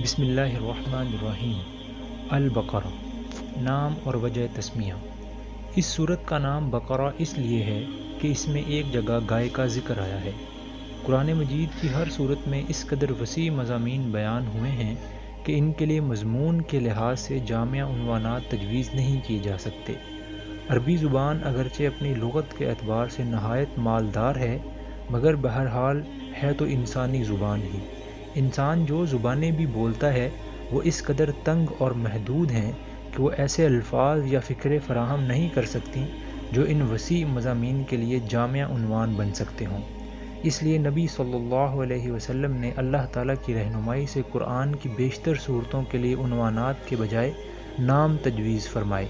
بسم اللہ الرحمن الرحیم۔ البقرہ، نام اور وجہ تسمیہ۔ اس سورت کا نام بقرہ اس لیے ہے کہ اس میں ایک جگہ گائے کا ذکر آیا ہے۔ قرآن مجید کی ہر سورت میں اس قدر وسیع مضامین بیان ہوئے ہیں کہ ان کے لیے مضمون کے لحاظ سے جامع عنوانات تجویز نہیں کیے جا سکتے۔ عربی زبان اگرچہ اپنی لغت کے اعتبار سے نہایت مالدار ہے، مگر بہرحال ہے تو انسانی زبان ہی۔ انسان جو زبانیں بھی بولتا ہے وہ اس قدر تنگ اور محدود ہیں کہ وہ ایسے الفاظ یا فکرے فراہم نہیں کر سکتی جو ان وسیع مضامین کے لیے جامع عنوان بن سکتے ہوں۔ اس لیے نبی صلی اللہ علیہ وسلم نے اللہ تعالیٰ کی رہنمائی سے قرآن کی بیشتر صورتوں کے لیے عنوانات کے بجائے نام تجویز فرمائے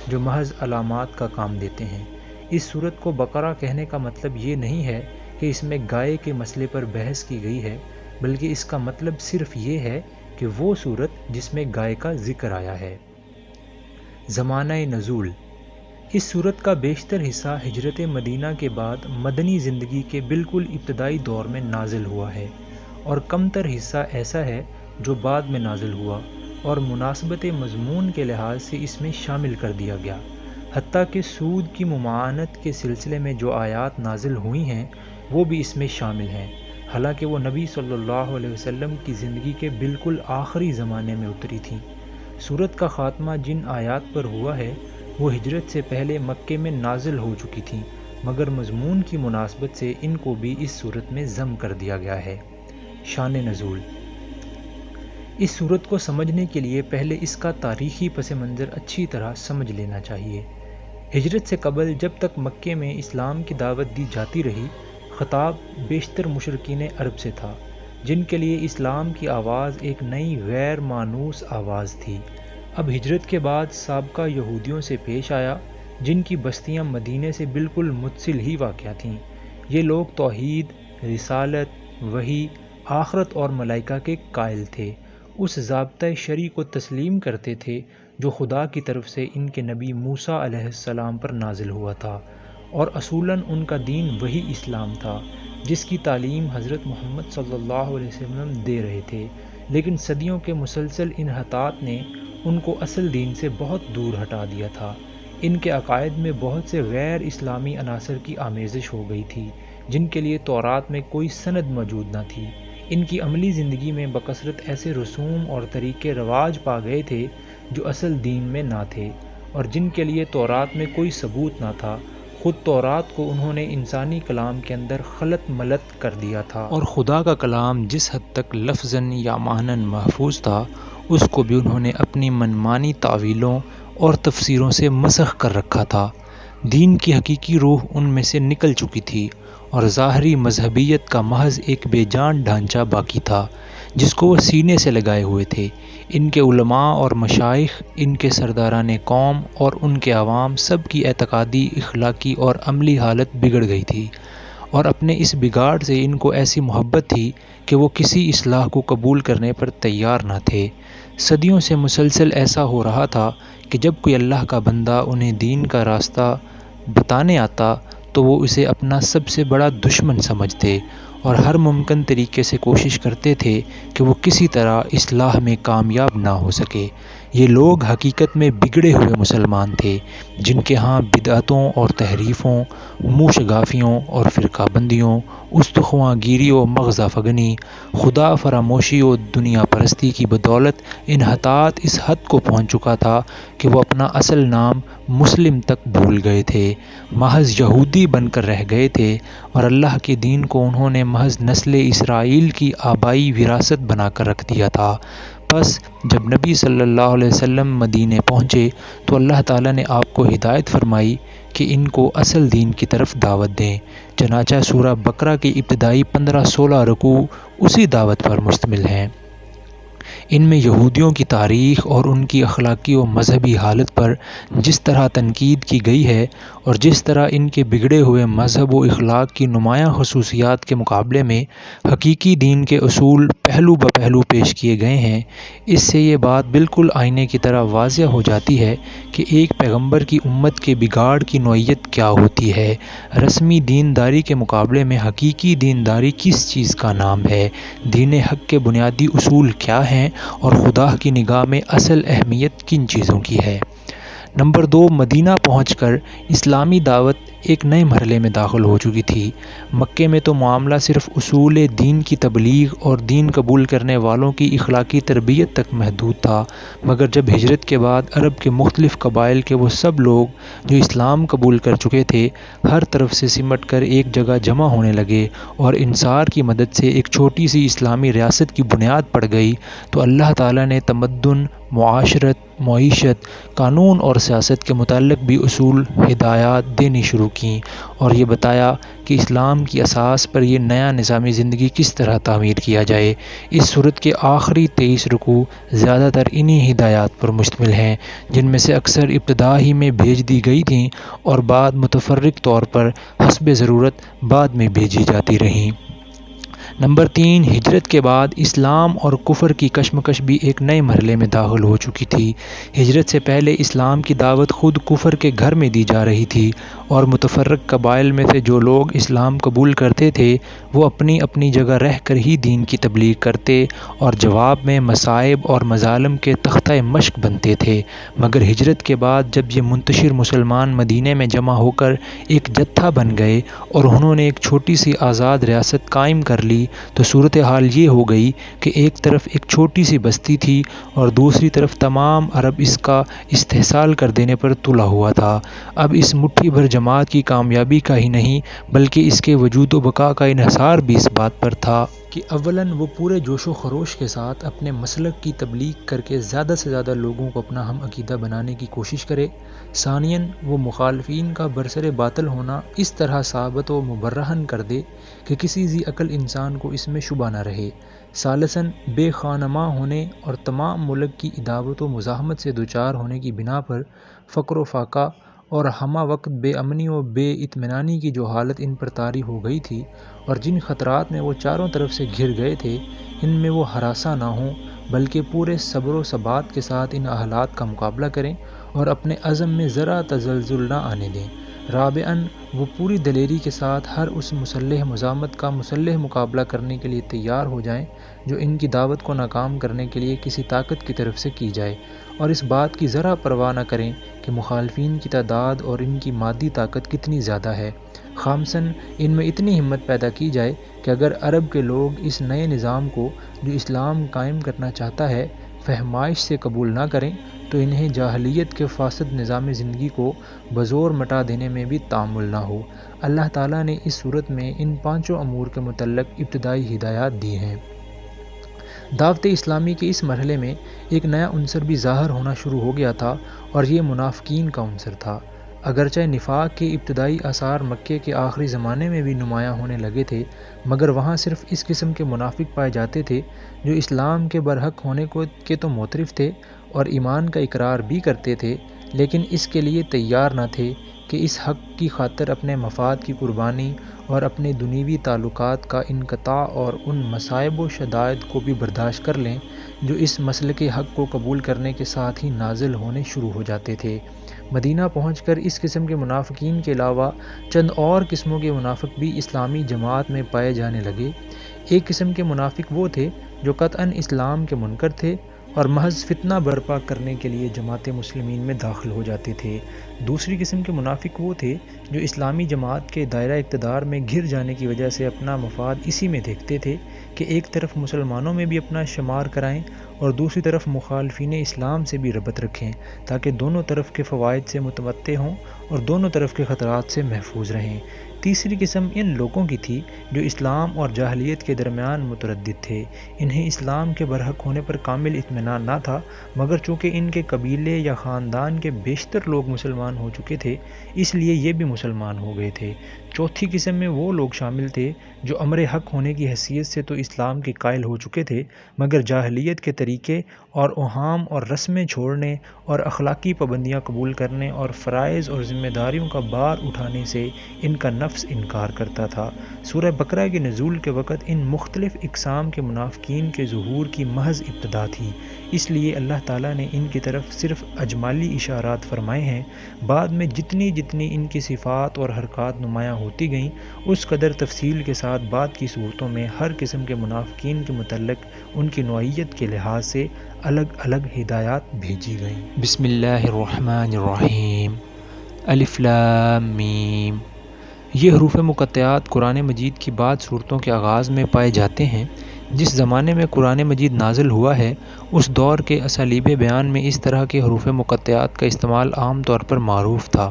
جو محض علامات کا کام دیتے ہیں۔ اس صورت کو بقرہ کہنے کا مطلب یہ نہیں ہے کہ اس میں گائے کے مسئلے پر بحث کی گئی ہے، بلکہ اس کا مطلب صرف یہ ہے کہ وہ صورت جس میں گائے کا ذکر آیا ہے۔ زمانہ نزول۔ اس صورت کا بیشتر حصہ ہجرت مدینہ کے بعد مدنی زندگی کے بالکل ابتدائی دور میں نازل ہوا ہے، اور کم تر حصہ ایسا ہے جو بعد میں نازل ہوا اور مناسبت مضمون کے لحاظ سے اس میں شامل کر دیا گیا۔ حتیٰ کہ سود کی ممانعت کے سلسلے میں جو آیات نازل ہوئی ہیں وہ بھی اس میں شامل ہیں، حالانکہ وہ نبی صلی اللہ علیہ وسلم کی زندگی کے بالکل آخری زمانے میں اتری تھیں۔ سورت کا خاتمہ جن آیات پر ہوا ہے وہ ہجرت سے پہلے مکے میں نازل ہو چکی تھیں، مگر مضمون کی مناسبت سے ان کو بھی اس سورت میں ضم کر دیا گیا ہے۔ شان نزول۔ اس سورت کو سمجھنے کے لیے پہلے اس کا تاریخی پس منظر اچھی طرح سمجھ لینا چاہیے۔ ہجرت سے قبل جب تک مکے میں اسلام کی دعوت دی جاتی رہی، خطاب بیشتر مشرکین عرب سے تھا، جن کے لیے اسلام کی آواز ایک نئی غیر مانوس آواز تھی۔ اب ہجرت کے بعد سابقہ یہودیوں سے پیش آیا، جن کی بستیاں مدینے سے بالکل متصل ہی واقع تھیں۔ یہ لوگ توحید، رسالت، وحی، آخرت اور ملائکہ کے قائل تھے، اس ضابطۂ شرعی کو تسلیم کرتے تھے جو خدا کی طرف سے ان کے نبی موسیٰ علیہ السلام پر نازل ہوا تھا، اور اصولاً ان کا دین وہی اسلام تھا جس کی تعلیم حضرت محمد صلی اللہ علیہ وسلم دے رہے تھے، لیکن صدیوں کے مسلسل انحطاط نے ان کو اصل دین سے بہت دور ہٹا دیا تھا۔ ان کے عقائد میں بہت سے غیر اسلامی عناصر کی آمیزش ہو گئی تھی جن کے لیے تورات میں کوئی سند موجود نہ تھی۔ ان کی عملی زندگی میں بکثرت ایسے رسوم اور طریقے رواج پا گئے تھے جو اصل دین میں نہ تھے، اور جن کے لیے تورات میں کوئی ثبوت نہ تھا۔ خود تورات کو انہوں نے انسانی کلام کے اندر خلط ملط کر دیا تھا، اور خدا کا کلام جس حد تک لفظاً یا معناً محفوظ تھا اس کو بھی انہوں نے اپنی منمانی تعویلوں اور تفسیروں سے مسخ کر رکھا تھا۔ دین کی حقیقی روح ان میں سے نکل چکی تھی، اور ظاہری مذہبیت کا محض ایک بے جان ڈھانچہ باقی تھا جس کو وہ سینے سے لگائے ہوئے تھے۔ ان کے علماء اور مشائخ، ان کے سرداران قوم اور ان کے عوام سب کی اعتقادی، اخلاقی اور عملی حالت بگڑ گئی تھی، اور اپنے اس بگاڑ سے ان کو ایسی محبت تھی کہ وہ کسی اصلاح کو قبول کرنے پر تیار نہ تھے۔ صدیوں سے مسلسل ایسا ہو رہا تھا کہ جب کوئی اللہ کا بندہ انہیں دین کا راستہ بتانے آتا تو وہ اسے اپنا سب سے بڑا دشمن سمجھتے، اور ہر ممکن طریقے سے کوشش کرتے تھے کہ وہ کسی طرح اصلاح میں کامیاب نہ ہو سکے۔ یہ لوگ حقیقت میں بگڑے ہوئے مسلمان تھے جن کے ہاں بدعتوں اور تحریفوں، منہ شگافیوں اور فرقہ بندیوں، استخواں گیری و مغزہ فگنی، خدا فراموشی و دنیا پرستی کی بدولت انحطاط اس حد کو پہنچ چکا تھا کہ وہ اپنا اصل نام مسلم تک بھول گئے تھے، محض یہودی بن کر رہ گئے تھے، اور اللہ کے دین کو انہوں نے محض نسل اسرائیل کی آبائی وراثت بنا کر رکھ دیا تھا۔ بس جب نبی صلی اللہ علیہ وسلم مدینے پہنچے تو اللہ تعالیٰ نے آپ کو ہدایت فرمائی کہ ان کو اصل دین کی طرف دعوت دیں۔ چنانچہ سورہ بقرہ کی ابتدائی 15-16 رکوع اسی دعوت پر مشتمل ہیں۔ ان میں یہودیوں کی تاریخ اور ان کی اخلاقی و مذہبی حالت پر جس طرح تنقید کی گئی ہے، اور جس طرح ان کے بگڑے ہوئے مذہب و اخلاق کی نمایاں خصوصیات کے مقابلے میں حقیقی دین کے اصول پہلو بپہلو پیش کیے گئے ہیں، اس سے یہ بات بالکل آئینے کی طرح واضح ہو جاتی ہے کہ ایک پیغمبر کی امت کے بگاڑ کی نوعیت کیا ہوتی ہے۔ رسمی دینداری کے مقابلے میں حقیقی دینداری کس چیز کا نام ہے، دین حق کے بنیادی اصول کیا ہیں، اور خدا کی نگاہ میں اصل اہمیت کن چیزوں کی ہے۔ نمبر 2، مدینہ پہنچ کر اسلامی دعوت ایک نئے مرحلے میں داخل ہو چکی تھی۔ مکے میں تو معاملہ صرف اصول دین کی تبلیغ اور دین قبول کرنے والوں کی اخلاقی تربیت تک محدود تھا، مگر جب ہجرت کے بعد عرب کے مختلف قبائل کے وہ سب لوگ جو اسلام قبول کر چکے تھے ہر طرف سے سمٹ کر ایک جگہ جمع ہونے لگے اور انصار کی مدد سے ایک چھوٹی سی اسلامی ریاست کی بنیاد پڑ گئی، تو اللہ تعالیٰ نے تمدن، معاشرت، معیشت، قانون اور سیاست کے متعلق بھی اصول ہدایات دینی شروع کیں اور یہ بتایا کہ اسلام کی اساس پر یہ نیا نظام زندگی کس طرح تعمیر کیا جائے۔ اس سورت کے آخری 23 رکوع زیادہ تر انہی ہدایات پر مشتمل ہیں، جن میں سے اکثر ابتدا ہی میں بھیج دی گئی تھیں اور بعد متفرق طور پر حسب ضرورت بعد میں بھیجی جاتی رہیں۔ نمبر 3، ہجرت کے بعد اسلام اور کفر کی کشمکش بھی ایک نئے مرحلے میں داخل ہو چکی تھی۔ ہجرت سے پہلے اسلام کی دعوت خود کفر کے گھر میں دی جا رہی تھی اور متفرق قبائل میں سے جو لوگ اسلام قبول کرتے تھے وہ اپنی اپنی جگہ رہ کر ہی دین کی تبلیغ کرتے اور جواب میں مصائب اور مظالم کے تختہ مشق بنتے تھے، مگر ہجرت کے بعد جب یہ منتشر مسلمان مدینے میں جمع ہو کر ایک جتھا بن گئے اور انہوں نے ایک چھوٹی سی آزاد ریاست قائم کر لی تو صورتحال یہ ہو گئی کہ ایک طرف ایک چھوٹی سی بستی تھی اور دوسری طرف تمام عرب اس کا استحصال کر دینے پر تلا ہوا تھا۔ اب اس مٹھی بھر جماعت کی کامیابی کا ہی نہیں بلکہ اس کے وجود و بقا کا انحصار بھی اس بات پر تھا کہ اولاً وہ پورے جوش و خروش کے ساتھ اپنے مسلک کی تبلیغ کر کے زیادہ سے زیادہ لوگوں کو اپنا ہم عقیدہ بنانے کی کوشش کرے، ثانیاً وہ مخالفین کا برسر باطل ہونا اس طرح ثابت و مبرہن کر دے کہ کسی ذی عقل انسان کو اس میں شبہ نہ رہے، ثالثاً بے خانماں ہونے اور تمام ملک کی عداوت و مزاحمت سے دوچار ہونے کی بنا پر فقر و فاقہ اور ہمہ وقت بے امنی و بے اطمینانی کی جو حالت ان پر طاری ہو گئی تھی اور جن خطرات میں وہ چاروں طرف سے گھر گئے تھے، ان میں وہ ہراساں نہ ہوں بلکہ پورے صبر و ثبات کے ساتھ ان حالات کا مقابلہ کریں اور اپنے عزم میں ذرا تزلزل نہ آنے دیں۔ رابعاً وہ پوری دلیری کے ساتھ ہر اس مسلح مزاحمت کا مسلح مقابلہ کرنے کے لیے تیار ہو جائیں جو ان کی دعوت کو ناکام کرنے کے لیے کسی طاقت کی طرف سے کی جائے، اور اس بات کی ذرا پرواہ نہ کریں کہ مخالفین کی تعداد اور ان کی مادی طاقت کتنی زیادہ ہے۔ خامساً ان میں اتنی ہمت پیدا کی جائے کہ اگر عرب کے لوگ اس نئے نظام کو جو اسلام قائم کرنا چاہتا ہے فہمائش سے قبول نہ کریں تو انہیں جاہلیت کے فاسد نظام زندگی کو بزور مٹا دینے میں بھی تأمل نہ ہو۔ اللہ تعالیٰ نے اس صورت میں ان 5 امور کے متعلق ابتدائی ہدایات دی ہیں۔ دعوت اسلامی کے اس مرحلے میں ایک نیا عنصر بھی ظاہر ہونا شروع ہو گیا تھا اور یہ منافقین کا عنصر تھا۔ اگرچہ نفاق کے ابتدائی آثار مکے کے آخری زمانے میں بھی نمایاں ہونے لگے تھے، مگر وہاں صرف اس قسم کے منافق پائے جاتے تھے جو اسلام کے برحق ہونے کے تو معترف تھے اور ایمان کا اقرار بھی کرتے تھے، لیکن اس کے لیے تیار نہ تھے کہ اس حق کی خاطر اپنے مفاد کی قربانی اور اپنے دنیوی تعلقات کا انقطاع اور ان مصائب و شدائد کو بھی برداشت کر لیں جو اس مسلک حق کو قبول کرنے کے ساتھ ہی نازل ہونے شروع ہو جاتے تھے۔ مدینہ پہنچ کر اس قسم کے منافقین کے علاوہ چند اور قسموں کے منافق بھی اسلامی جماعت میں پائے جانے لگے۔ ایک قسم کے منافق وہ تھے جو قطعاً اسلام کے منکر تھے اور محض فتنہ برپا کرنے کے لیے جماعت مسلمین میں داخل ہو جاتے تھے۔ دوسری قسم کے منافق وہ تھے جو اسلامی جماعت کے دائرہ اقتدار میں گھر جانے کی وجہ سے اپنا مفاد اسی میں دیکھتے تھے کہ ایک طرف مسلمانوں میں بھی اپنا شمار کرائیں اور دوسری طرف مخالفین اسلام سے بھی ربط رکھیں تاکہ دونوں طرف کے فوائد سے متمتع ہوں اور دونوں طرف کے خطرات سے محفوظ رہیں۔ تیسری قسم ان لوگوں کی تھی جو اسلام اور جاہلیت کے درمیان متردد تھے۔ انہیں اسلام کے برحق ہونے پر کامل اطمینان نہ تھا، مگر چونکہ ان کے قبیلے یا خاندان کے بیشتر لوگ مسلمان ہو چکے تھے اس لیے یہ بھی مسلمان ہو گئے تھے۔ چوتھی قسم میں وہ لوگ شامل تھے جو امر حق ہونے کی حیثیت سے تو اسلام کے قائل ہو چکے تھے، مگر جاہلیت کے طریقے اور اوہام اور رسمیں چھوڑنے اور اخلاقی پابندیاں قبول کرنے اور فرائض اور ذمہ داریوں کا بار اٹھانے سے ان کا نفس انکار کرتا تھا۔ سورہ بقرہ کے نزول کے وقت ان مختلف اقسام کے منافقین کے ظہور کی محض ابتدا تھی، اس لیے اللہ تعالیٰ نے ان کی طرف صرف اجمالی اشارات فرمائے ہیں۔ بعد میں جتنی ان کی صفات اور حرکات نمایاں ہوتی گئیں اس قدر تفصیل کے ساتھ بعد کی صورتوں میں ہر قسم کے منافقین کے متعلق ان کی نوعیت کے لحاظ سے الگ الگ ہدایات بھیجی گئیں۔ بسم اللہ الرحمن الرحیم، الف لام میم۔ یہ حروف مقطعات قرآن مجید کی بعض صورتوں کے آغاز میں پائے جاتے ہیں۔ جس زمانے میں قرآن مجید نازل ہوا ہے اس دور کے اسالیب بیان میں اس طرح کے حروف مقطعات کا استعمال عام طور پر معروف تھا۔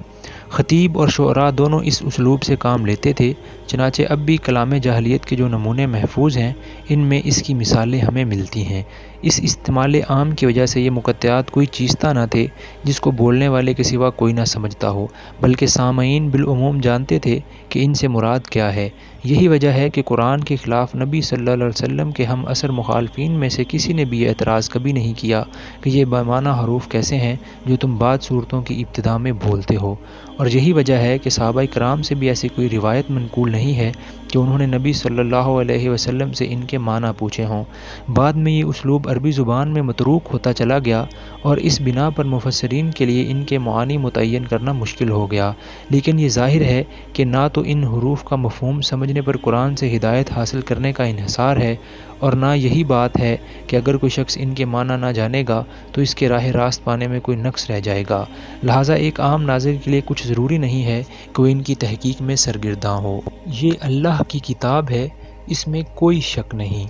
خطیب اور شعراء دونوں اس اسلوب سے کام لیتے تھے، چنانچہ اب بھی کلام جاہلیت کے جو نمونے محفوظ ہیں ان میں اس کی مثالیں ہمیں ملتی ہیں۔ اس استعمال عام کی وجہ سے یہ مقطعات کوئی چیزتا نہ تھے جس کو بولنے والے کے سوا کوئی نہ سمجھتا ہو، بلکہ سامعین بالعموم جانتے تھے کہ ان سے مراد کیا ہے۔ یہی وجہ ہے کہ قرآن کے خلاف نبی صلی اللہ علیہ وسلم کے ہم عصر مخالفین میں سے کسی نے بھی یہ اعتراض کبھی نہیں کیا کہ یہ بامعنی حروف کیسے ہیں جو تم بعض صورتوں کی ابتدا میں بولتے ہو، اور یہی وجہ ہے کہ صحابہ کرام سے بھی ایسی کوئی روایت منقول نہیں ہے کہ انہوں نے نبی صلی اللہ علیہ وسلم سے ان کے معنی پوچھے ہوں۔ بعد میں یہ اسلوب عربی زبان میں متروک ہوتا چلا گیا اور اس بنا پر مفسرین کے لیے ان کے معانی متعین کرنا مشکل ہو گیا، لیکن یہ ظاہر ہے کہ نہ تو ان حروف کا مفہوم سمجھنے پر قرآن سے ہدایت حاصل کرنے کا انحصار ہے، اور نہ یہی بات ہے کہ اگر کوئی شخص ان کے معنی نہ جانے گا تو اس کے راہ راست پانے میں کوئی نقص رہ جائے گا، لہٰذا ایک عام ناظر کے لیے کچھ ضروری نہیں ہے کہ وہ ان کی تحقیق میں سرگرداں ہو۔ یہ اللہ کی کتاب ہے، اس میں کوئی شک نہیں۔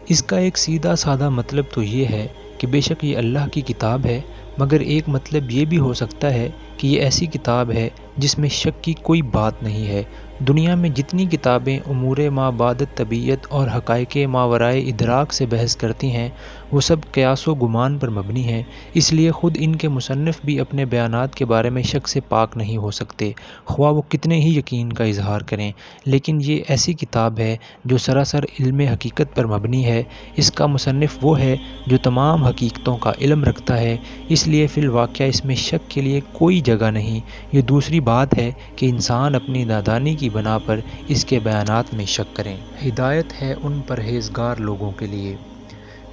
اس کا ایک سیدھا سادہ مطلب تو یہ ہے کہ بے شک یہ اللہ کی کتاب ہے، مگر ایک مطلب یہ بھی ہو سکتا ہے کہ یہ ایسی کتاب ہے جس میں شک کی کوئی بات نہیں ہے۔ دنیا میں جتنی کتابیں امور ما بعد طبیعت اور حقائق ماورائے ادراک سے بحث کرتی ہیں وہ سب قیاس و گمان پر مبنی ہیں، اس لیے خود ان کے مصنف بھی اپنے بیانات کے بارے میں شک سے پاک نہیں ہو سکتے، خواہ وہ کتنے ہی یقین کا اظہار کریں۔ لیکن یہ ایسی کتاب ہے جو سراسر علم حقیقت پر مبنی ہے، اس کا مصنف وہ ہے جو تمام حقیقتوں کا علم رکھتا ہے، اس لیے فی الواقعہ اس میں شک کے لیے کوئی جگہ نہیں۔ یہ دوسری بات ہے کہ انسان اپنی نادانی کی بنا پر اس کے بیانات میں شک کریں۔ ہدایت ہے ان پرہیزگار لوگوں کے لیے،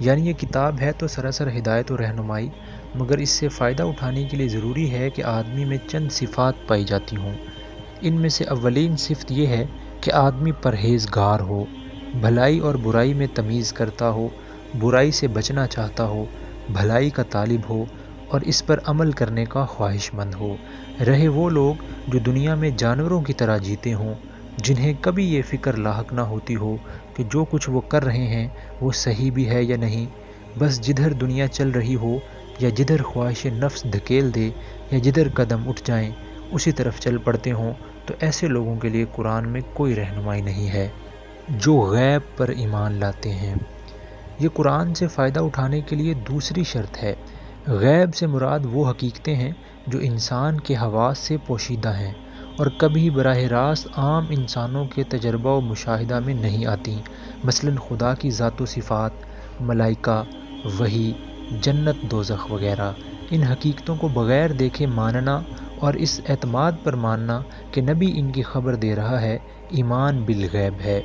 یعنی یہ کتاب ہے تو سراسر ہدایت و رہنمائی، مگر اس سے فائدہ اٹھانے کے لیے ضروری ہے کہ آدمی میں چند صفات پائی جاتی ہوں۔ ان میں سے اولین صفت یہ ہے کہ آدمی پرہیزگار ہو، بھلائی اور برائی میں تمیز کرتا ہو، برائی سے بچنا چاہتا ہو، بھلائی کا طالب ہو اور اس پر عمل کرنے کا خواہش مند ہو۔ رہے وہ لوگ جو دنیا میں جانوروں کی طرح جیتے ہوں، جنہیں کبھی یہ فکر لاحق نہ ہوتی ہو کہ جو کچھ وہ کر رہے ہیں وہ صحیح بھی ہے یا نہیں، بس جدھر دنیا چل رہی ہو یا جدھر خواہش نفس دھکیل دے یا جدھر قدم اٹھ جائیں اسی طرف چل پڑتے ہوں، تو ایسے لوگوں کے لیے قرآن میں کوئی رہنمائی نہیں ہے۔ جو غیب پر ایمان لاتے ہیں، یہ قرآن سے فائدہ اٹھانے کے لیے دوسری شرط ہے۔ غیب سے مراد وہ حقیقتیں ہیں جو انسان کے حواس سے پوشیدہ ہیں اور کبھی براہ راست عام انسانوں کے تجربہ و مشاہدہ میں نہیں آتی، مثلا خدا کی ذات و صفات، ملائکہ، وحی، جنت دوزخ وغیرہ۔ ان حقیقتوں کو بغیر دیکھے ماننا اور اس اعتماد پر ماننا کہ نبی ان کی خبر دے رہا ہے، ایمان بالغیب ہے۔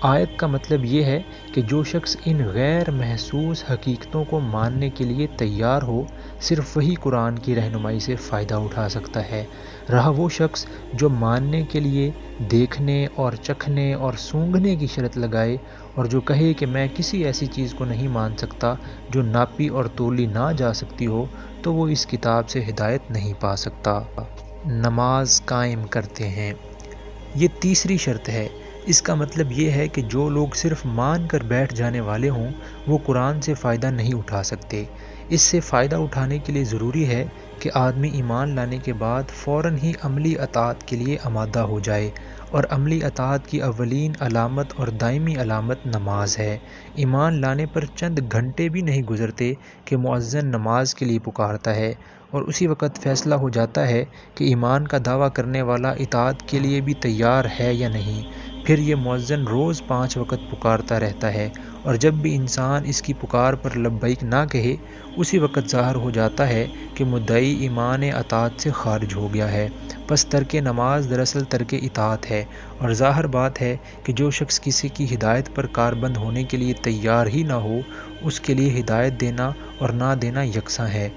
آیت کا مطلب یہ ہے کہ جو شخص ان غیر محسوس حقیقتوں کو ماننے کے لیے تیار ہو، صرف وہی قرآن کی رہنمائی سے فائدہ اٹھا سکتا ہے۔ رہا وہ شخص جو ماننے کے لیے دیکھنے اور چکھنے اور سونگھنے کی شرط لگائے اور جو کہے کہ میں کسی ایسی چیز کو نہیں مان سکتا جو ناپی اور تولی نہ جا سکتی ہو، تو وہ اس کتاب سے ہدایت نہیں پا سکتا۔ نماز قائم کرتے ہیں، یہ تیسری شرط ہے۔ اس کا مطلب یہ ہے کہ جو لوگ صرف مان کر بیٹھ جانے والے ہوں وہ قرآن سے فائدہ نہیں اٹھا سکتے۔ اس سے فائدہ اٹھانے کے لیے ضروری ہے کہ آدمی ایمان لانے کے بعد فوراً ہی عملی اطاعت کے لیے آمادہ ہو جائے، اور عملی اطاعت کی اولین علامت اور دائمی علامت نماز ہے۔ ایمان لانے پر چند گھنٹے بھی نہیں گزرتے کہ مؤذن نماز کے لیے پکارتا ہے، اور اسی وقت فیصلہ ہو جاتا ہے کہ ایمان کا دعویٰ کرنے والا اطاعت کے لیے بھی تیار ہے یا نہیں۔ پھر یہ مؤذن روز 5 وقت پکارتا رہتا ہے، اور جب بھی انسان اس کی پکار پر لبیک نہ کہے اسی وقت ظاہر ہو جاتا ہے کہ مدعی ایمان اطاعت سے خارج ہو گیا ہے۔ پس ترک نماز دراصل ترک اطاعت ہے، اور ظاہر بات ہے کہ جو شخص کسی کی ہدایت پر کاربند ہونے کے لیے تیار ہی نہ ہو، اس کے لیے ہدایت دینا اور نہ دینا یکساں ہے۔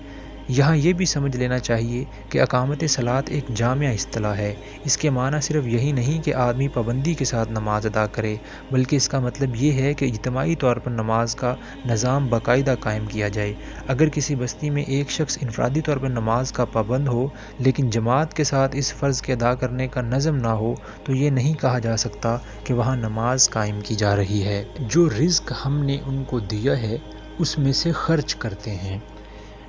یہاں یہ بھی سمجھ لینا چاہیے کہ اقامت صلاۃ ایک جامع اصطلاح ہے۔ اس کے معنی صرف یہی نہیں کہ آدمی پابندی کے ساتھ نماز ادا کرے، بلکہ اس کا مطلب یہ ہے کہ اجتماعی طور پر نماز کا نظام باقاعدہ قائم کیا جائے۔ اگر کسی بستی میں ایک شخص انفرادی طور پر نماز کا پابند ہو لیکن جماعت کے ساتھ اس فرض کے ادا کرنے کا نظم نہ ہو تو یہ نہیں کہا جا سکتا کہ وہاں نماز قائم کی جا رہی ہے۔ جو رزق ہم نے ان کو دیا ہے اس میں سے خرچ کرتے ہیں۔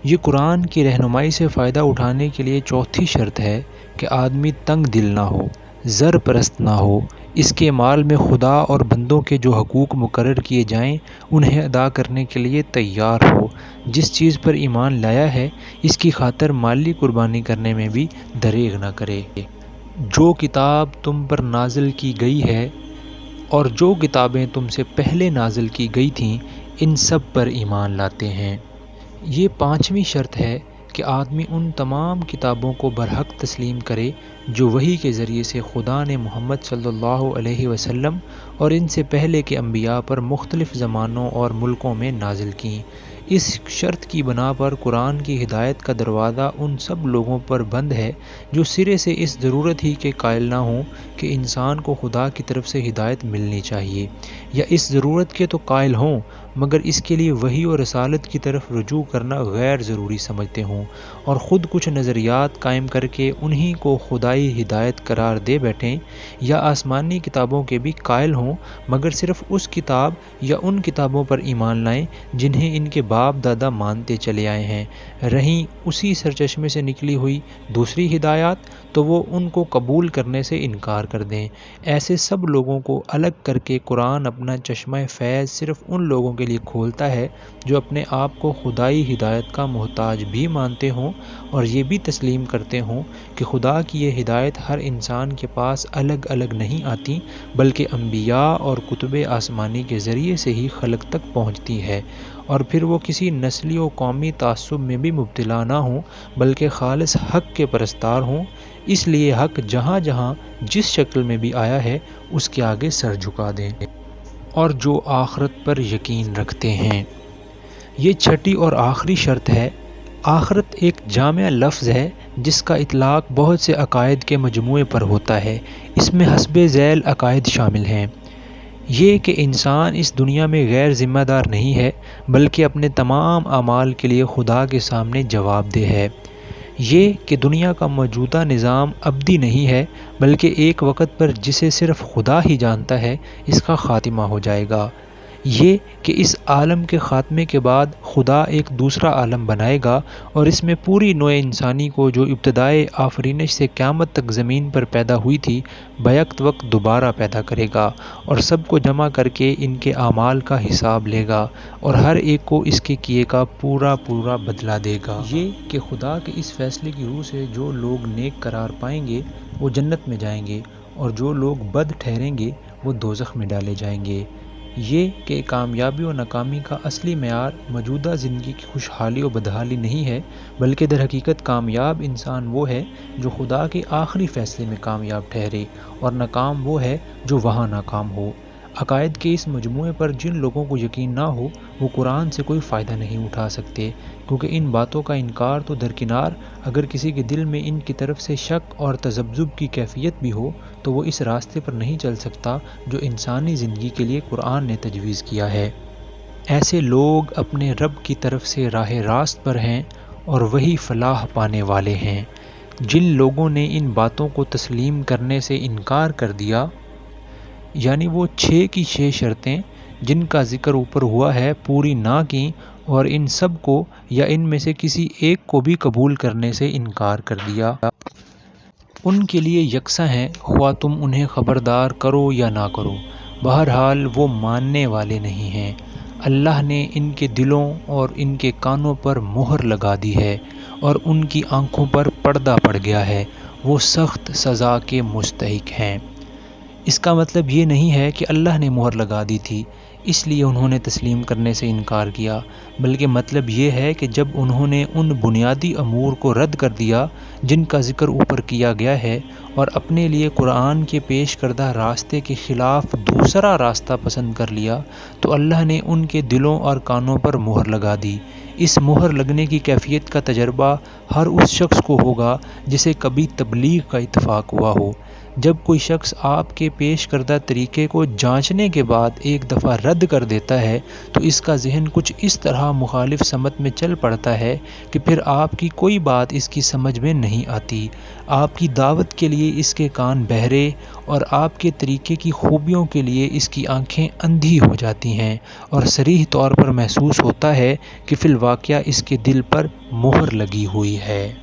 یہ قرآن کی رہنمائی سے فائدہ اٹھانے کے لیے چوتھی شرط ہے کہ آدمی تنگ دل نہ ہو، زر پرست نہ ہو، اس کے مال میں خدا اور بندوں کے جو حقوق مقرر کیے جائیں انہیں ادا کرنے کے لیے تیار ہو، جس چیز پر ایمان لایا ہے اس کی خاطر مالی قربانی کرنے میں بھی دریغ نہ کرے۔ جو کتاب تم پر نازل کی گئی ہے اور جو کتابیں تم سے پہلے نازل کی گئی تھیں ان سب پر ایمان لاتے ہیں۔ یہ پانچویں شرط ہے کہ آدمی ان تمام کتابوں کو برحق تسلیم کرے جو وحی کے ذریعے سے خدا نے محمد صلی اللہ علیہ وسلم اور ان سے پہلے کے انبیاء پر مختلف زمانوں اور ملکوں میں نازل کیں۔ اس شرط کی بنا پر قرآن کی ہدایت کا دروازہ ان سب لوگوں پر بند ہے جو سرے سے اس ضرورت ہی کے قائل نہ ہوں کہ انسان کو خدا کی طرف سے ہدایت ملنی چاہیے، یا اس ضرورت کے تو قائل ہوں مگر اس کے لیے وحی اور رسالت کی طرف رجوع کرنا غیر ضروری سمجھتے ہوں اور خود کچھ نظریات قائم کر کے انہی کو خدائی ہدایت قرار دے بیٹھیں، یا آسمانی کتابوں کے بھی قائل ہوں مگر صرف اس کتاب یا ان کتابوں پر ایمان لائیں جنہیں ان کے باپ دادا مانتے چلے آئے ہیں، رہیں اسی سرچشمے سے نکلی ہوئی دوسری ہدایات تو وہ ان کو قبول کرنے سے انکار کر دیں۔ ایسے سب لوگوں کو الگ کر کے قرآن اپنا چشمہ فیض صرف ان لوگوں کے لیے کھولتا ہے جو اپنے آپ کو خدائی ہدایت کا محتاج بھی مانتے ہوں اور یہ بھی تسلیم کرتے ہوں کہ خدا کی یہ ہدایت ہر انسان کے پاس الگ الگ نہیں آتی بلکہ انبیاء اور کتب آسمانی کے ذریعے سے ہی خلق تک پہنچتی ہے، اور پھر وہ کسی نسلی و قومی تعصب میں بھی مبتلا نہ ہوں بلکہ خالص حق کے پرستار ہوں۔ اس لیے حق جہاں جہاں جس شکل میں بھی آیا ہے اس کے آگے سر جھکا دیں۔ اور جو آخرت پر یقین رکھتے ہیں۔ یہ چھٹی اور آخری شرط ہے۔ آخرت ایک جامع لفظ ہے جس کا اطلاق بہت سے عقائد کے مجموعے پر ہوتا ہے۔ اس میں حسب ذیل عقائد شامل ہیں۔ یہ کہ انسان اس دنیا میں غیر ذمہ دار نہیں ہے بلکہ اپنے تمام اعمال کے لیے خدا کے سامنے جواب دہ ہے۔ یہ کہ دنیا کا موجودہ نظام ابدی نہیں ہے بلکہ ایک وقت پر جسے صرف خدا ہی جانتا ہے اس کا خاتمہ ہو جائے گا۔ یہ کہ اس عالم کے خاتمے کے بعد خدا ایک دوسرا عالم بنائے گا اور اس میں پوری نوع انسانی کو جو ابتدائے آفرینش سے قیامت تک زمین پر پیدا ہوئی تھی بیک وقت دوبارہ پیدا کرے گا اور سب کو جمع کر کے ان کے اعمال کا حساب لے گا اور ہر ایک کو اس کے کیے کا پورا پورا بدلہ دے گا۔ یہ کہ خدا کے اس فیصلے کی روح سے جو لوگ نیک قرار پائیں گے وہ جنت میں جائیں گے اور جو لوگ بد ٹھہریں گے وہ دوزخ میں ڈالے جائیں گے۔ یہ کہ کامیابی و ناکامی کا اصلی معیار موجودہ زندگی کی خوشحالی و بدحالی نہیں ہے بلکہ در حقیقت کامیاب انسان وہ ہے جو خدا کے آخری فیصلے میں کامیاب ٹھہرے اور ناکام وہ ہے جو وہاں ناکام ہو۔ عقائد کے اس مجموعے پر جن لوگوں کو یقین نہ ہو وہ قرآن سے کوئی فائدہ نہیں اٹھا سکتے، کیونکہ ان باتوں کا انکار تو درکنار، اگر کسی کے دل میں ان کی طرف سے شک اور تذبذب کی کیفیت بھی ہو تو وہ اس راستے پر نہیں چل سکتا جو انسانی زندگی کے لیے قرآن نے تجویز کیا ہے۔ ایسے لوگ اپنے رب کی طرف سے راہ راست پر ہیں اور وہی فلاح پانے والے ہیں۔ جن لوگوں نے ان باتوں کو تسلیم کرنے سے انکار کر دیا، یعنی وہ 6 کی 6 شرطیں جن کا ذکر اوپر ہوا ہے پوری نہ کی اور ان سب کو یا ان میں سے کسی ایک کو بھی قبول کرنے سے انکار کر دیا، ان کے لیے یکساں ہیں خواہ تم انہیں خبردار کرو یا نہ کرو، بہرحال وہ ماننے والے نہیں ہیں۔ اللہ نے ان کے دلوں اور ان کے کانوں پر مہر لگا دی ہے اور ان کی آنکھوں پر پردہ پڑ گیا ہے، وہ سخت سزا کے مستحق ہیں۔ اس کا مطلب یہ نہیں ہے کہ اللہ نے مہر لگا دی تھی اس لیے انہوں نے تسلیم کرنے سے انکار کیا، بلکہ مطلب یہ ہے کہ جب انہوں نے ان بنیادی امور کو رد کر دیا جن کا ذکر اوپر کیا گیا ہے اور اپنے لیے قرآن کے پیش کردہ راستے کے خلاف دوسرا راستہ پسند کر لیا تو اللہ نے ان کے دلوں اور کانوں پر مہر لگا دی۔ اس مہر لگنے کی کیفیت کا تجربہ ہر اس شخص کو ہوگا جسے کبھی تبلیغ کا اتفاق ہوا ہو۔ جب کوئی شخص آپ کے پیش کردہ طریقے کو جانچنے کے بعد ایک دفعہ رد کر دیتا ہے تو اس کا ذہن کچھ اس طرح مخالف سمت میں چل پڑتا ہے کہ پھر آپ کی کوئی بات اس کی سمجھ میں نہیں آتی۔ آپ کی دعوت کے لیے اس کے کان بہرے اور آپ کے طریقے کی خوبیوں کے لیے اس کی آنکھیں اندھی ہو جاتی ہیں، اور صریح طور پر محسوس ہوتا ہے کہ فی الواقعہ اس کے دل پر مہر لگی ہوئی ہے۔